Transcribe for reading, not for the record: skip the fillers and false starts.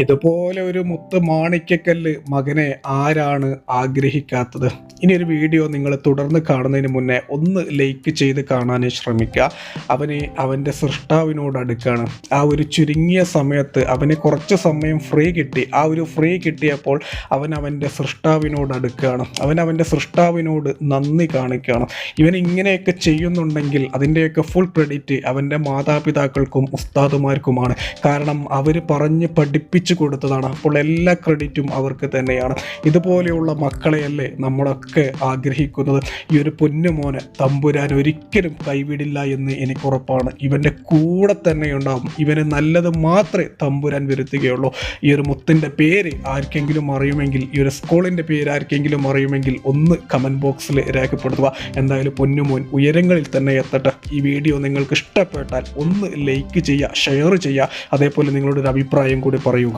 ഇതുപോലെ ഒരു മുത്ത് മാണിക്യക്കല്ല് മകനെ ആരാണ് ആഗ്രഹിക്കാത്തത്? ഇനി ഒരു വീഡിയോ നിങ്ങൾ തുടർന്ന് കാണുന്നതിന് മുന്നേ ഒന്ന് ലൈക്ക് ചെയ്ത് കാണാൻ ശ്രമിക്കുക. അവൻ്റെ സൃഷ്ടാവിനോട് അടുക്കാണ്. ആ ഒരു ചുരുങ്ങിയ സമയത്ത് അവന് കുറച്ച് സമയം ഫ്രീ കിട്ടി. ആ ഒരു ഫ്രീ കിട്ടിയപ്പോൾ അവൻ്റെ സൃഷ്ടാവിനോട് അടുക്കുകയാണ്. അവൻ്റെ സൃഷ്ടാവിനോട് നന്ദി കാണിക്കുകയാണ്. ഇവൻ ഇങ്ങനെയൊക്കെ ചെയ്യുന്നുണ്ടെങ്കിൽ അതിൻ്റെയൊക്കെ ഫുൾ ക്രെഡിറ്റ് അവൻ്റെ മാതാപിതാക്കൾക്കും ഉസ്താദുമാർക്കുമാണ്. കാരണം അവർ പറഞ്ഞ് പഠിപ്പിച്ചു കൊടുത്തതാണ്. അപ്പോൾ എല്ലാ ക്രെഡിറ്റും അവർക്ക് തന്നെയാണ്. ഇതുപോലെയുള്ള മക്കളെയല്ലേ നമ്മളൊക്കെ ആഗ്രഹിക്കുന്നത്. ഈ ഒരു പൊന്നുമോനെ തമ്പുരാൻ ഒരിക്കലും കൈവിടില്ല എന്ന് എനിക്കുറപ്പാണ്. ഇവൻ്റെ കൂടെ തന്നെ ഉണ്ടാകും. ഇവന് നല്ലത് മാത്രമേ തമ്പുരാൻ വരുത്തുകയുള്ളൂ. ഈ ഒരു മുത്തിൻ്റെ പേര് ആർക്കെങ്കിലും അറിയുമെങ്കിൽ, ഈ ഒരു സ്കൂളിൻ്റെ പേര് ആർക്കെങ്കിലും അറിയുമെങ്കിൽ ഒന്ന് കമൻറ്റ് ബോക്സിൽ രേഖപ്പെടുത്തുക. എന്തായാലും പൊന്നുമോൻ ഉയരങ്ങളിൽ തന്നെ എത്തട്ടെ. ഈ വീഡിയോ നിങ്ങൾക്ക് ഇഷ്ടപ്പെട്ടാൽ ഒന്ന് ലൈക്ക് ചെയ്യുക, ഷെയർ ചെയ്യുക. അതേപോലെ നിങ്ങളുടെ ഒരു അഭിപ്രായം കൂടി പറയുക.